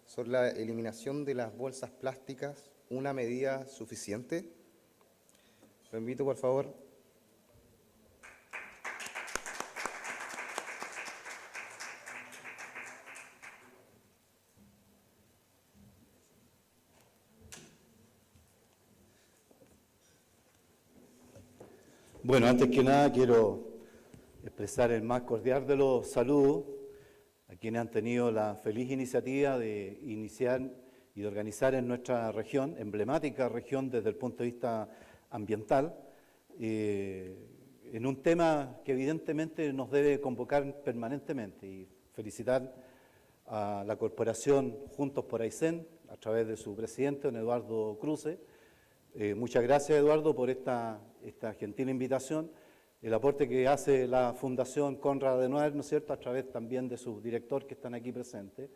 sobre la eliminación de las bolsas plásticas, una medida suficiente. Lo invito, por favor. Bueno, antes que nada quiero expresar el más cordial de los saludos a quienes han tenido la feliz iniciativa de iniciar y de organizar en nuestra región, emblemática región desde el punto de vista ambiental, en un tema que evidentemente nos debe convocar permanentemente, y felicitar a la corporación Juntos por Aysén, a través de su presidente, don Eduardo Cruce. Muchas gracias, Eduardo, por esta gentil invitación, el aporte que hace la Fundación Konrad Adenauer, ¿no es cierto?, a través también de su director que están aquí presentes.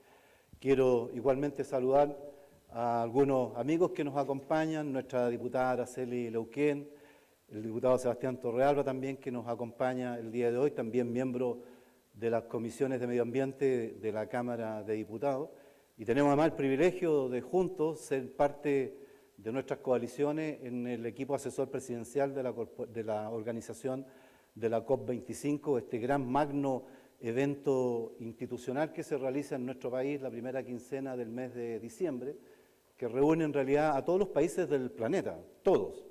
Quiero igualmente saludar a algunos amigos que nos acompañan, nuestra diputada Araceli Leuquén, el diputado Sebastián Torrealba también, que nos acompaña el día de hoy, también miembro de las comisiones de medio ambiente de la Cámara de Diputados. Y tenemos además el privilegio de juntos ser parte de nuestras coaliciones en el equipo asesor presidencial de la organización de la COP25, este gran magno evento institucional que se realiza en nuestro país la primera quincena del mes de diciembre, que reúne en realidad a todos los países del planeta, a todos.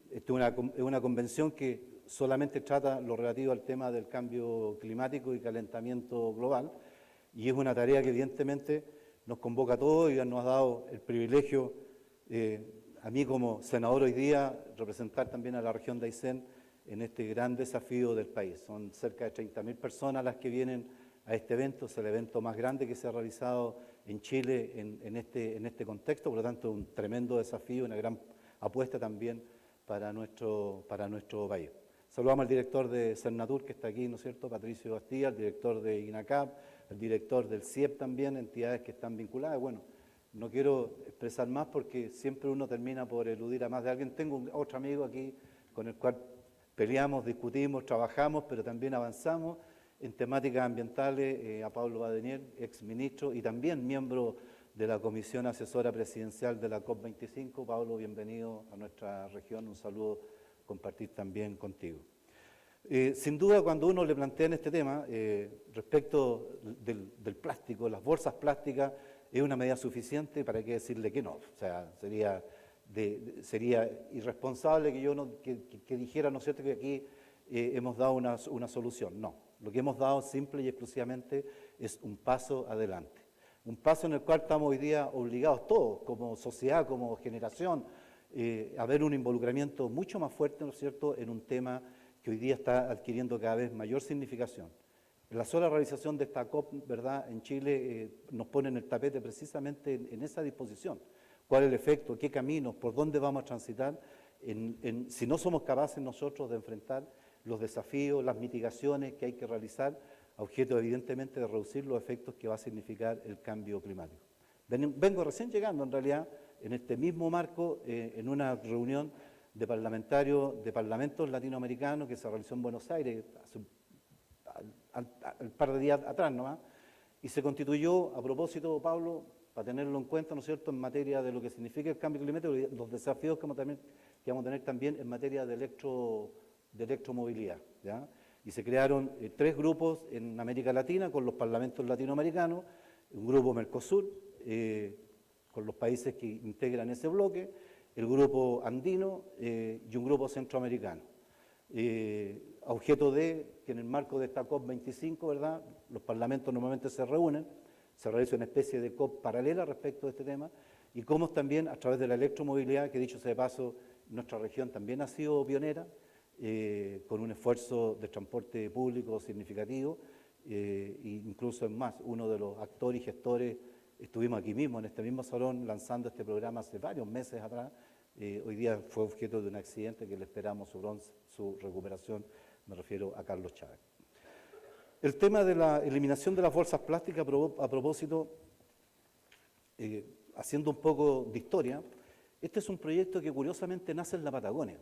Esta es una convención que solamente trata lo relativo al tema del cambio climático y calentamiento global, y es una tarea que evidentemente nos convoca a todos y nos ha dado el privilegio, a mí como senador hoy día, representar también a la región de Aysén en este gran desafío del país. Son cerca de 30.000 personas las que vienen a este evento, es el evento más grande que se ha realizado en Chile en este contexto, por lo tanto un tremendo desafío, una gran apuesta también para nuestro país. Saludamos al director de Cernatur que está aquí, ¿no es cierto?, Patricio Bastía, al director de INACAP, el director del CIEP también, entidades que están vinculadas. Bueno, no quiero expresar más porque siempre uno termina por eludir a más de alguien. Tengo otro amigo aquí con el cual peleamos, discutimos, trabajamos, pero también avanzamos en temáticas ambientales, a Pablo Badenier, exministro y también miembro de la Comisión Asesora Presidencial de la COP25. Pablo, bienvenido a nuestra región, un saludo compartir también contigo. Sin duda, cuando uno le plantea en este tema, respecto del plástico, las bolsas plásticas, ¿es una medida suficiente? ¿Para qué decirle que no? O sea, sería irresponsable que yo que dijera, ¿no es cierto?, que aquí hemos dado una solución. No, lo que hemos dado simple y exclusivamente es un paso adelante. Un paso en el cual estamos hoy día obligados todos, como sociedad, como generación, a ver un involucramiento mucho más fuerte, ¿no es cierto?, en un tema que hoy día está adquiriendo cada vez mayor significación. La sola realización de esta COP, ¿verdad?, en Chile nos pone en el tapete precisamente en esa disposición. ¿Cuál es el efecto? ¿Qué caminos? ¿Por dónde vamos a transitar? Si no somos capaces nosotros de enfrentar los desafíos, las mitigaciones que hay que realizar, a objeto evidentemente de reducir los efectos que va a significar el cambio climático. Vengo recién llegando en realidad en este mismo marco, en una reunión de parlamentarios de parlamentos latinoamericanos que se realizó en Buenos Aires hace un par de días atrás nomás, y se constituyó, a propósito, Pablo, para tenerlo en cuenta, ¿no es cierto?, en materia de lo que significa el cambio climático y los desafíos que vamos a tener también en materia de electromovilidad, ¿ya? Y se crearon 3 grupos en América Latina con los parlamentos latinoamericanos, un grupo Mercosur, con los países que integran ese bloque, el grupo andino y un grupo centroamericano, a objeto de que en el marco de esta COP25, ¿verdad?, los parlamentos normalmente se reúnen, se realiza una especie de COP paralela respecto de este tema, y cómo también a través de la electromovilidad, que dicho sea de paso, nuestra región también ha sido pionera, con un esfuerzo de transporte público significativo, e incluso es más, uno de los actores y gestores, estuvimos aquí mismo, en este mismo salón, lanzando este programa hace varios meses atrás. Hoy día fue objeto de un accidente que le esperamos su recuperación, me refiero a Carlos Chávez. El tema de la eliminación de las bolsas plásticas, a propósito, haciendo un poco de historia, este es un proyecto que curiosamente nace en la Patagonia.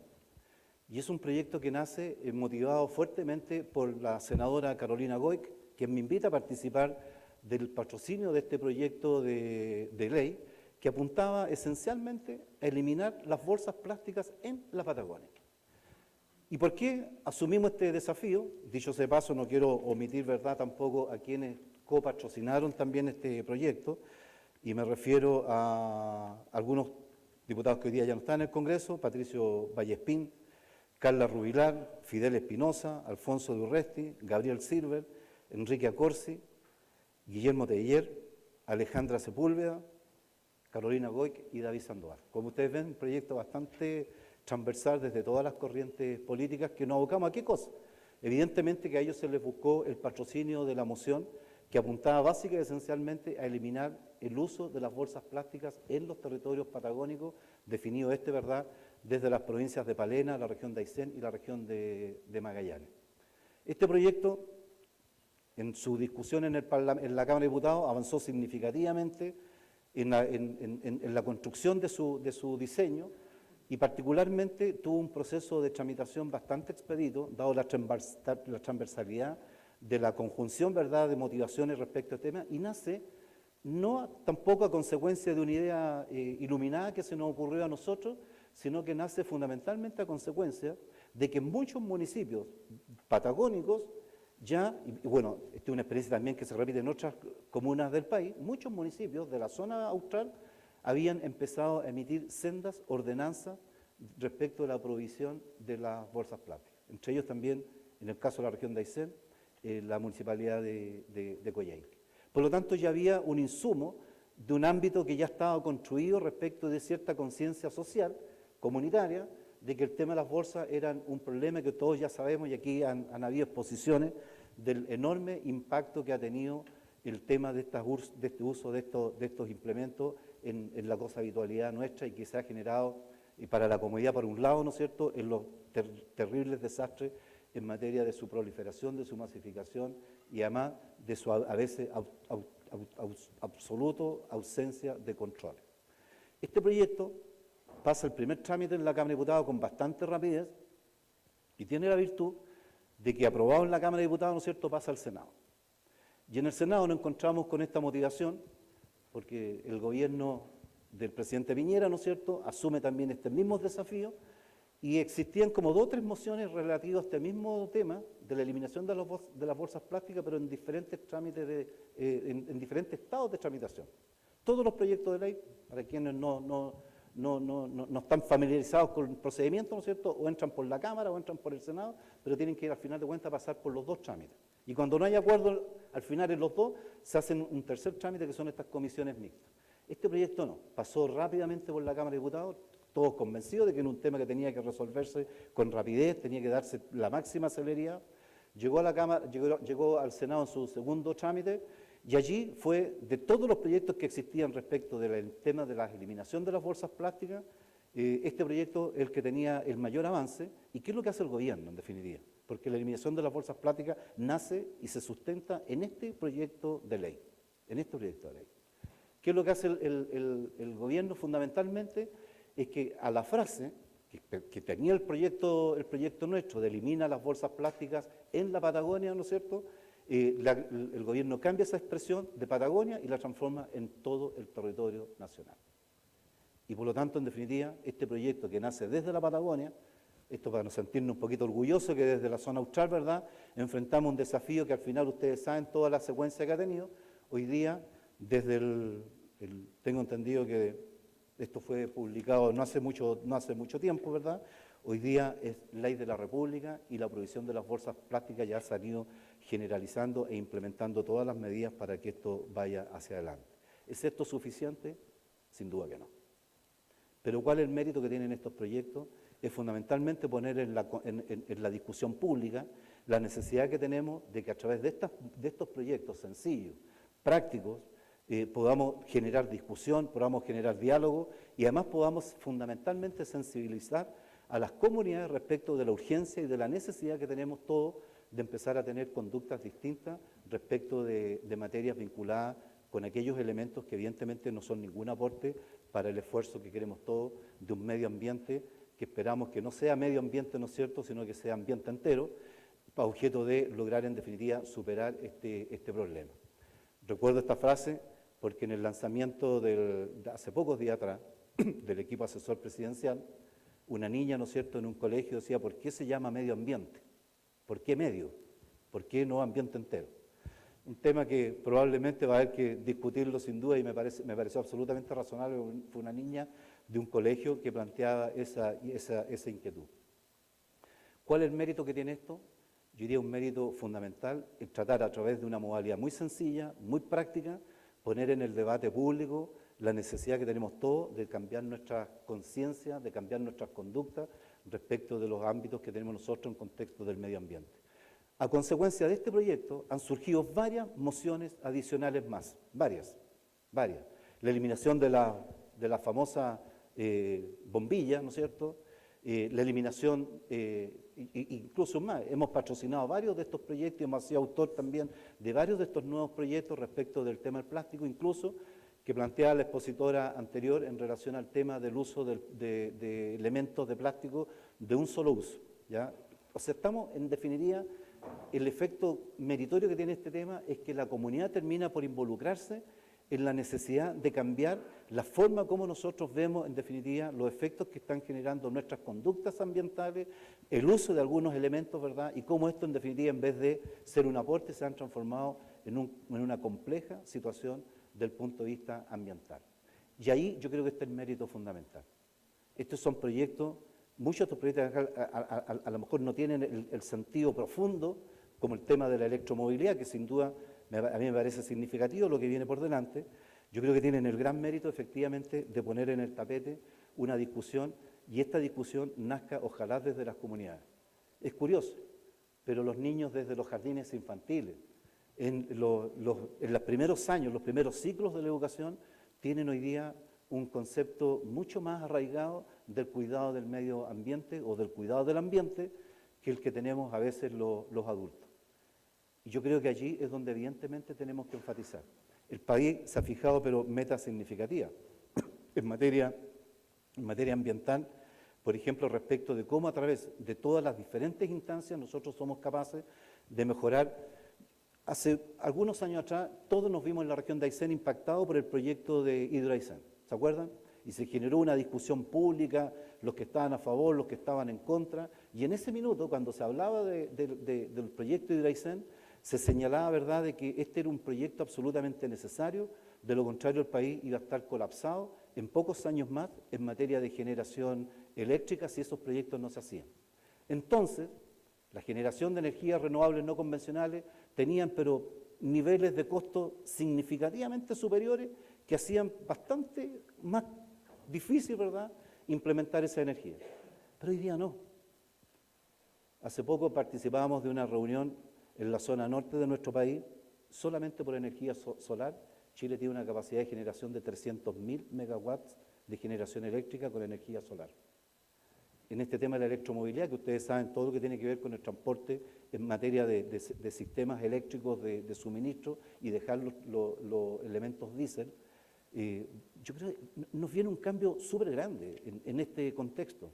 Y es un proyecto que nace motivado fuertemente por la senadora Carolina Goic, quien me invita a participar del patrocinio de este proyecto de ley que apuntaba esencialmente a eliminar las bolsas plásticas en la Patagonia. ¿Y por qué asumimos este desafío? Dicho sea de paso, no quiero omitir, ¿verdad?, tampoco a quienes copatrocinaron también este proyecto, y me refiero a algunos diputados que hoy día ya no están en el Congreso: Patricio Vallespín, Carla Rubilar, Fidel Espinosa, Alfonso de Urresti, Gabriel Silver, Enrique Acorsi, Guillermo Teller, Alejandra Sepúlveda, Carolina Goic y David Sandoval. Como ustedes ven, un proyecto bastante transversal desde todas las corrientes políticas que nos abocamos a qué cosa. Evidentemente que a ellos se les buscó el patrocinio de la moción que apuntaba básica y esencialmente a eliminar el uso de las bolsas plásticas en los territorios patagónicos, definido ¿verdad?, desde las provincias de Palena, la región de Aysén y la región de Magallanes. Este proyecto, en su discusión en la Cámara de Diputados, avanzó significativamente en la construcción de su diseño, y particularmente tuvo un proceso de tramitación bastante expedito, dado la transversalidad de la conjunción, ¿verdad?, de motivaciones respecto al tema, y nace tampoco a consecuencia de una idea iluminada que se nos ocurrió a nosotros, sino que nace fundamentalmente a consecuencia de que en muchos municipios patagónicos ya, y bueno, esta es una experiencia también que se repite en otras comunas del país, muchos municipios de la zona austral habían empezado a emitir sendas ordenanzas respecto de la prohibición de las bolsas plásticas. Entre ellos también, en el caso de la región de Aysén, la municipalidad de Coyhaique. Por lo tanto, ya había un insumo de un ámbito que ya estaba construido respecto de cierta conciencia social, comunitaria, de que el tema de las bolsas era un problema que todos ya sabemos, y aquí han habido exposiciones del enorme impacto que ha tenido el tema de este uso de estos implementos en la cosa habitualidad nuestra, y que se ha generado, y para la comodidad por un lado, ¿no es cierto?, en los terribles desastres en materia de su proliferación, de su masificación y además de su a veces absoluta ausencia de control. Este proyecto pasa el primer trámite en la Cámara de Diputados con bastante rapidez y tiene la virtud de que, aprobado en la Cámara de Diputados, ¿no es cierto?, pasa al Senado. Y en el Senado nos encontramos con esta motivación, porque el gobierno del presidente Piñera, ¿no es cierto?, asume también este mismo desafío, y existían como 2 o 3 mociones relativas a este mismo tema de la eliminación de las bolsas plásticas, pero en diferentes trámites, en diferentes estados de tramitación. Todos los proyectos de ley, para quienes no están familiarizados con el procedimiento, ¿no es cierto?, o entran por la Cámara o entran por el Senado, pero tienen que ir al final de cuentas pasar por los 2 trámites. Y cuando no hay acuerdo al final en los 2, se hacen un tercer trámite, que son estas comisiones mixtas. Este proyecto no, pasó rápidamente por la Cámara de Diputados, todos convencidos de que era un tema que tenía que resolverse con rapidez, tenía que darse la máxima celeridad. Llegó a la Cámara, llegó al Senado en su segundo trámite, y allí fue, de todos los proyectos que existían respecto del tema de la eliminación de las bolsas plásticas, este proyecto es el que tenía el mayor avance. ¿Y qué es lo que hace el gobierno, en definitiva? Porque la eliminación de las bolsas plásticas nace y se sustenta en este proyecto de ley. ¿Qué es lo que hace el gobierno fundamentalmente? Es que a la frase que tenía el proyecto nuestro de elimina las bolsas plásticas en la Patagonia, ¿no es cierto?, el gobierno cambia esa expresión de Patagonia y la transforma en todo el territorio nacional. Y por lo tanto, en definitiva, este proyecto que nace desde la Patagonia, esto para nos sentirnos un poquito orgullosos que desde la zona austral, ¿verdad?, enfrentamos un desafío que al final ustedes saben toda la secuencia que ha tenido. Hoy día, desde tengo entendido que esto fue publicado no hace mucho tiempo, ¿verdad? Hoy día es ley de la República, y la prohibición de las bolsas plásticas ya se han ido generalizando e implementando todas las medidas para que esto vaya hacia adelante. ¿Es esto suficiente? Sin duda que no. Pero ¿cuál es el mérito que tienen estos proyectos? Es fundamentalmente poner en la discusión pública la necesidad que tenemos de que a través de estos proyectos sencillos, prácticos, podamos generar discusión, podamos generar diálogo, y además podamos fundamentalmente sensibilizar a las comunidades respecto de la urgencia y de la necesidad que tenemos todos de empezar a tener conductas distintas respecto de materias vinculadas con aquellos elementos que evidentemente no son ningún aporte para el esfuerzo que queremos todos de un medio ambiente que esperamos que no sea medio ambiente, ¿no es cierto?, sino que sea ambiente entero, para objeto de lograr en definitiva superar este problema. Recuerdo esta frase porque en el lanzamiento de hace pocos días atrás del equipo asesor presidencial, una niña, ¿no es cierto?, en un colegio decía, ¿por qué se llama medio ambiente? ¿Por qué medio? ¿Por qué no ambiente entero? Un tema que probablemente va a haber que discutirlo sin duda y me pareció absolutamente razonable. Fue una niña de un colegio que planteaba esa inquietud. ¿Cuál es el mérito que tiene esto? Yo diría un mérito fundamental en tratar a través de una modalidad muy sencilla, muy práctica, poner en el debate público la necesidad que tenemos todos de cambiar nuestra conciencia, de cambiar nuestras conductas respecto de los ámbitos que tenemos nosotros en contexto del medio ambiente. A consecuencia de este proyecto han surgido varias mociones adicionales más, varias. La eliminación de la famosa bombilla, ¿no es cierto? La eliminación, incluso más, hemos patrocinado varios de estos proyectos y hemos sido autor también de varios de estos nuevos proyectos respecto del tema del plástico, incluso que planteaba la expositora anterior en relación al tema del uso de elementos de plástico de un solo uso, ¿ya? O sea, estamos, en definitiva, el efecto meritorio que tiene este tema es que la comunidad termina por involucrarse en la necesidad de cambiar la forma como nosotros vemos, en definitiva, los efectos que están generando nuestras conductas ambientales, el uso de algunos elementos, ¿verdad? Y cómo esto, en definitiva, en vez de ser un aporte, se han transformado en una compleja situación del punto de vista ambiental. Y ahí yo creo que este es el mérito fundamental. Estos son proyectos. Muchos de estos proyectos a lo mejor no tienen el sentido profundo, como el tema de la electromovilidad, que sin duda a mí me parece significativo lo que viene por delante. Yo creo que tienen el gran mérito, efectivamente, de poner en el tapete una discusión, y esta discusión nazca, ojalá, desde las comunidades. Es curioso, pero los niños desde los jardines infantiles, en los primeros años, los primeros ciclos de la educación, tienen hoy día un concepto mucho más arraigado del cuidado del medio ambiente o del cuidado del ambiente que el que tenemos a veces los adultos. Y yo creo que allí es donde evidentemente tenemos que enfatizar. El país se ha fijado, pero metas significativas en materia ambiental, por ejemplo, respecto de cómo a través de todas las diferentes instancias nosotros somos capaces de mejorar. Hace algunos años atrás todos nos vimos en la región de Aysén impactados por el proyecto de Hidroaysén, ¿se acuerdan? Y se generó una discusión pública, los que estaban a favor, los que estaban en contra, y en ese minuto, cuando se hablaba del proyecto de Hidroaysén, se señalaba, ¿verdad?, de que este era un proyecto absolutamente necesario, de lo contrario el país iba a estar colapsado en pocos años más en materia de generación eléctrica si esos proyectos no se hacían. Entonces, la generación de energías renovables no convencionales tenían, pero niveles de costo significativamente superiores que hacían bastante más difícil, ¿verdad?, implementar esa energía. Pero hoy día no. Hace poco participábamos de una reunión en la zona norte de nuestro país, solamente por energía solar. Chile tiene una capacidad de generación de 300.000 megawatts de generación eléctrica con energía solar. En este tema de la electromovilidad, que ustedes saben todo lo que tiene que ver con el transporte en materia de sistemas eléctricos de suministro y dejar los elementos diésel, yo creo que nos viene un cambio súper grande en este contexto.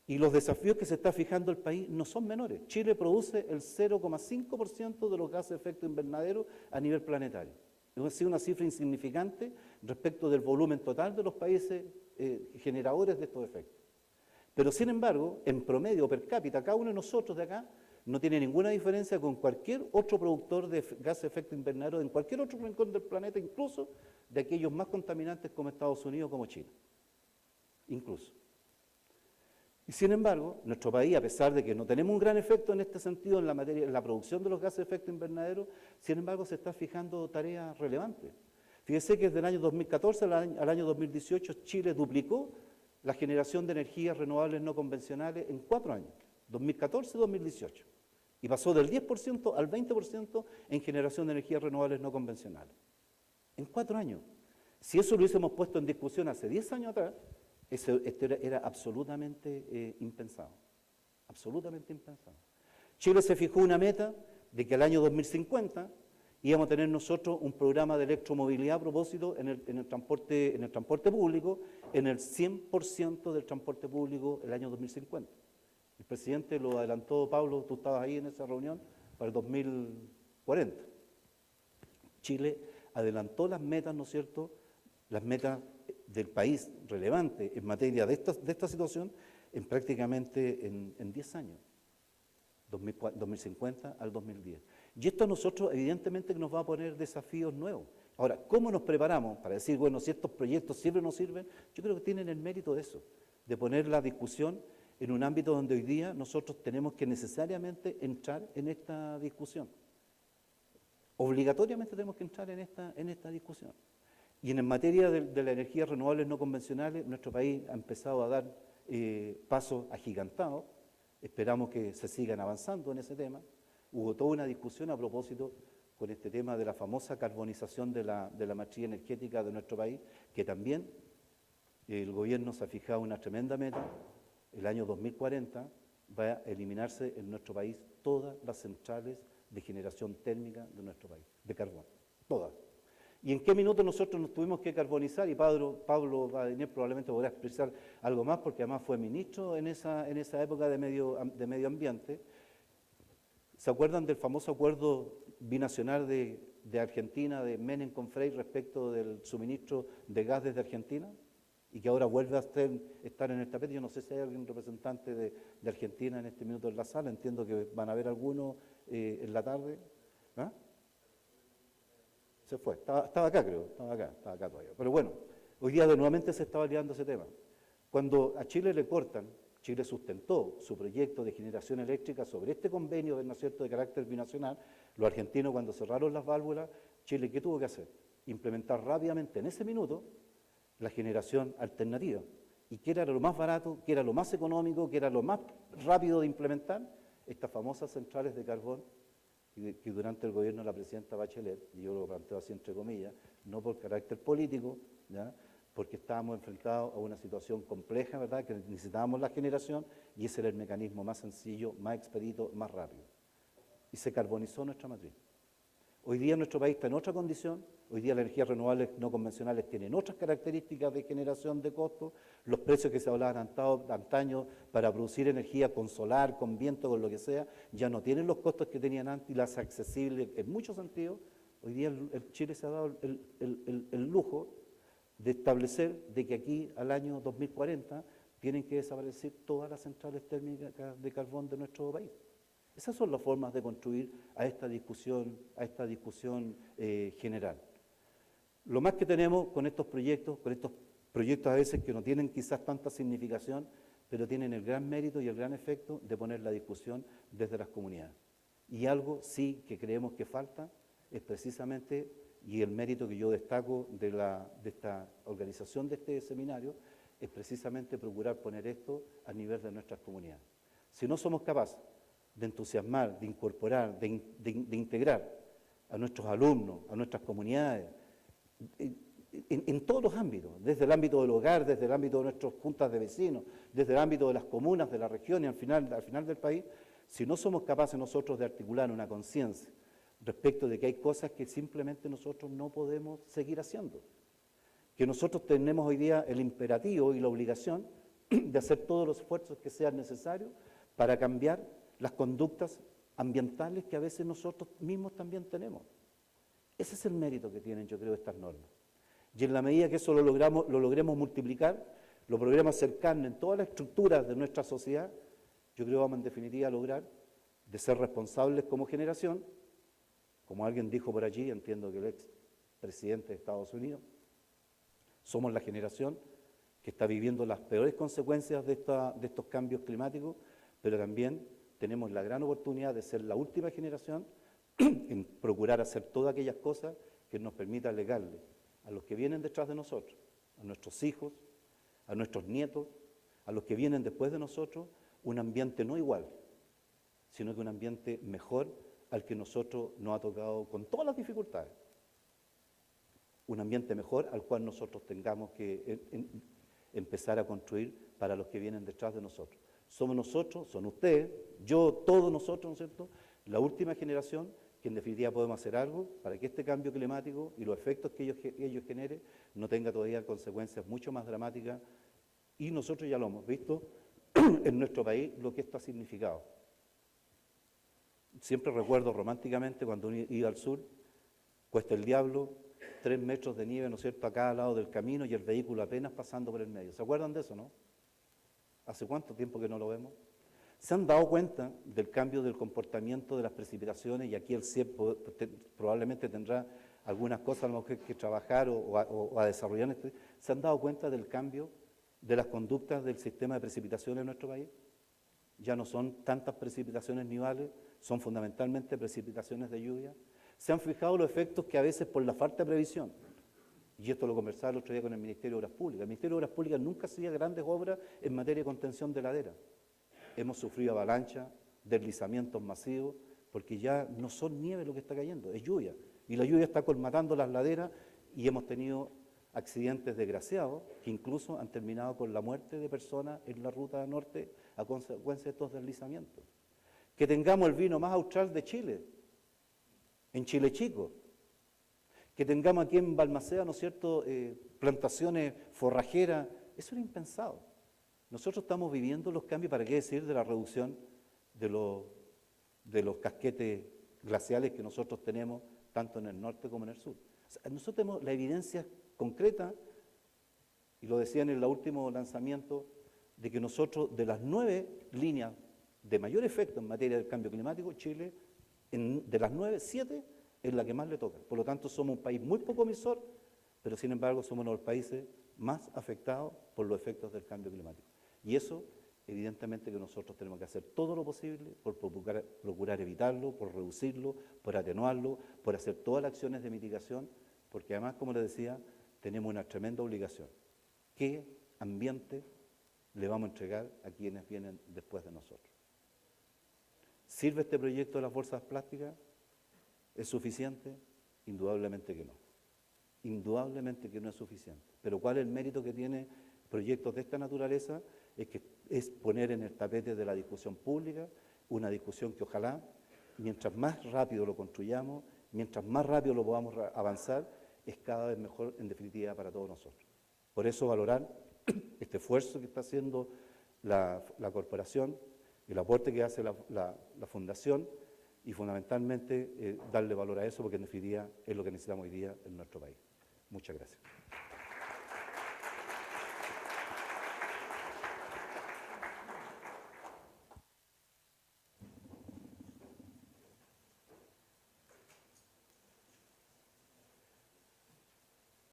Y los desafíos que se está fijando el país no son menores. Chile produce el 0,5% de los gases de efecto invernadero a nivel planetario. Es una cifra insignificante respecto del volumen total de los países generadores de estos efectos. Pero sin embargo, en promedio per cápita, cada uno de nosotros de acá no tiene ninguna diferencia con cualquier otro productor de gases de efecto invernadero en cualquier otro rincón del planeta, incluso de aquellos más contaminantes como Estados Unidos, como China. Incluso. Y sin embargo, nuestro país, a pesar de que no tenemos un gran efecto en este sentido en la producción de los gases de efecto invernadero, sin embargo se está fijando tareas relevantes. Fíjese que desde el año 2014 al año 2018 Chile duplicó la generación de energías renovables no convencionales en 4 años, 2014-2018, y pasó del 10% al 20% en generación de energías renovables no convencionales. En 4 años. Si eso lo hubiésemos puesto en discusión hace 10 años atrás, esto era absolutamente impensado, absolutamente impensado. Chile se fijó una meta de que al año 2050 íbamos a tener nosotros un programa de electromovilidad a propósito en el transporte público, en el 100% del transporte público el año 2050. El presidente lo adelantó, Pablo, tú estabas ahí en esa reunión, para el 2040. Chile adelantó las metas, ¿no es cierto?, las metas del país relevantes en materia de esta situación en prácticamente en 10 años, 2050 al 2010. Y esto a nosotros evidentemente que nos va a poner desafíos nuevos. Ahora, ¿cómo nos preparamos para decir, bueno, si estos proyectos sirven o no sirven? Yo creo que tienen el mérito de eso, de poner la discusión en un ámbito donde hoy día nosotros tenemos que necesariamente entrar en esta discusión. Obligatoriamente tenemos que entrar en esta discusión. Y en materia de las energías renovables no convencionales, nuestro país ha empezado a dar pasos agigantados. Esperamos que se sigan avanzando en ese tema. Hubo toda una discusión a propósito con este tema de la famosa carbonización de la matriz energética de nuestro país, que también el gobierno se ha fijado una tremenda meta. El año 2040 va a eliminarse en nuestro país todas las centrales de generación térmica de nuestro país, de carbón, todas. ¿Y en qué minuto nosotros nos tuvimos que carbonizar? Y Pablo Badenier probablemente podrá expresar algo más, porque además fue ministro en esa época de medio ambiente. ¿Se acuerdan del famoso acuerdo binacional de Argentina, de Menem con Frey, respecto del suministro de gas desde Argentina? Y que ahora vuelve a estar en el tapete. Yo no sé si hay algún representante de Argentina en este minuto en la sala, entiendo que van a haber algunos en la tarde. ¿Ah? Se fue, estaba acá creo, estaba acá todavía. Pero bueno, hoy día nuevamente se está validando ese tema. Cuando a Chile le cortan, Chile sustentó su proyecto de generación eléctrica sobre este convenio, ¿no es cierto?, de carácter binacional. Los argentinos, cuando cerraron las válvulas, Chile, ¿qué tuvo que hacer? Implementar rápidamente en ese minuto la generación alternativa. ¿Y qué era lo más barato, qué era lo más económico, qué era lo más rápido de implementar? Estas famosas centrales de carbón que durante el gobierno de la presidenta Bachelet, y yo lo planteo así entre comillas, no por carácter político, ¿ya?, porque estábamos enfrentados a una situación compleja, ¿verdad?, que necesitábamos la generación, y ese era el mecanismo más sencillo, más expedito, más rápido. Y se carbonizó nuestra matriz. Hoy día nuestro país está en otra condición, hoy día las energías renovables no convencionales tienen otras características de generación de costos, los precios que se hablaban antaño para producir energía con solar, con viento, con lo que sea, ya no tienen los costos que tenían antes y las accesibles en muchos sentidos. Hoy día el Chile se ha dado el lujo de establecer de que aquí al año 2040 tienen que desaparecer todas las centrales térmicas de carbón de nuestro país. Esas son las formas de construir a esta discusión general. Lo más que tenemos con estos proyectos a veces que no tienen quizás tanta significación, pero tienen el gran mérito y el gran efecto de poner la discusión desde las comunidades. Y algo sí que creemos que falta es precisamente, y el mérito que yo destaco de esta organización de este seminario, es precisamente procurar poner esto a nivel de nuestras comunidades. Si no somos capaces de entusiasmar, de incorporar, de integrar a nuestros alumnos, a nuestras comunidades, en todos los ámbitos, desde el ámbito del hogar, desde el ámbito de nuestras juntas de vecinos, desde el ámbito de las comunas, de la región y al final del país, si no somos capaces nosotros de articular una conciencia respecto de que hay cosas que simplemente nosotros no podemos seguir haciendo, que nosotros tenemos hoy día el imperativo y la obligación de hacer todos los esfuerzos que sean necesarios para cambiar las conductas ambientales que a veces nosotros mismos también tenemos. Ese es el mérito que tienen, yo creo, estas normas. Y en la medida que eso lo logremos multiplicar, lo logremos hacer carne en todas las estructuras de nuestra sociedad, yo creo que vamos en definitiva a lograr de ser responsables como generación, como alguien dijo por allí, entiendo que el ex presidente de Estados Unidos, somos la generación que está viviendo las peores consecuencias de estos cambios climáticos, pero también tenemos la gran oportunidad de ser la última generación en procurar hacer todas aquellas cosas que nos permitan legarle a los que vienen detrás de nosotros, a nuestros hijos, a nuestros nietos, a los que vienen después de nosotros, un ambiente no igual, sino que un ambiente mejor al que nosotros nos ha tocado con todas las dificultades. Un ambiente mejor al cual nosotros tengamos que empezar a construir para los que vienen detrás de nosotros. Somos nosotros, son ustedes, yo, todos nosotros, ¿no es cierto?, la última generación que en definitiva podemos hacer algo para que este cambio climático y los efectos que ellos generen no tenga todavía consecuencias mucho más dramáticas, y nosotros ya lo hemos visto en nuestro país lo que esto ha significado. Siempre recuerdo románticamente cuando uno iba al sur, Cuesta el Diablo, 3 metros de nieve, ¿no es cierto?, a cada lado del camino y el vehículo apenas pasando por el medio. ¿Se acuerdan de eso, no? ¿Hace cuánto tiempo que no lo vemos? ¿Se han dado cuenta del cambio del comportamiento de las precipitaciones? Y aquí el CIEP probablemente tendrá algunas cosas a lo mejor que trabajar o a desarrollar. ¿Se han dado cuenta del cambio de las conductas del sistema de precipitaciones en nuestro país? Ya no son tantas precipitaciones nivales, son fundamentalmente precipitaciones de lluvia. ¿Se han fijado los efectos que a veces por la falta de previsión? Y esto lo conversaba el otro día con el Ministerio de Obras Públicas. El Ministerio de Obras Públicas nunca hacía grandes obras en materia de contención de laderas. Hemos sufrido avalanchas, deslizamientos masivos, porque ya no son nieve lo que está cayendo, es lluvia. Y la lluvia está colmatando las laderas y hemos tenido accidentes desgraciados que incluso han terminado con la muerte de personas en la ruta norte a consecuencia de estos deslizamientos. Que tengamos el vino más austral de Chile, en Chile Chico. Que tengamos aquí en Balmaceda, ¿no es cierto?, plantaciones forrajeras, eso era impensado. Nosotros estamos viviendo los cambios, ¿para qué decir de la reducción de los casquetes glaciales que nosotros tenemos tanto en el norte como en el sur? O sea, nosotros tenemos la evidencia concreta, y lo decía en el último lanzamiento, de que nosotros, de las 9 líneas de mayor efecto en materia del cambio climático, Chile, de las 9, 7 es la que más le toca. Por lo tanto, somos un país muy poco emisor, pero sin embargo somos uno de los países más afectados por los efectos del cambio climático. Y eso, evidentemente, que nosotros tenemos que hacer todo lo posible por procurar evitarlo, por reducirlo, por atenuarlo, por hacer todas las acciones de mitigación, porque además, como les decía, tenemos una tremenda obligación. ¿Qué ambiente le vamos a entregar a quienes vienen después de nosotros? ¿Sirve este proyecto de las bolsas plásticas? ¿Es suficiente? Indudablemente que no. Indudablemente que no es suficiente. Pero ¿cuál es el mérito que tiene proyectos de esta naturaleza? Es poner en el tapete de la discusión pública una discusión que ojalá, mientras más rápido lo construyamos, mientras más rápido lo podamos avanzar, es cada vez mejor, en definitiva, para todos nosotros. Por eso valorar este esfuerzo que está haciendo la corporación, el aporte que hace la Fundación, y fundamentalmente darle valor a eso, porque en definitiva es lo que necesitamos hoy día en nuestro país. Muchas gracias.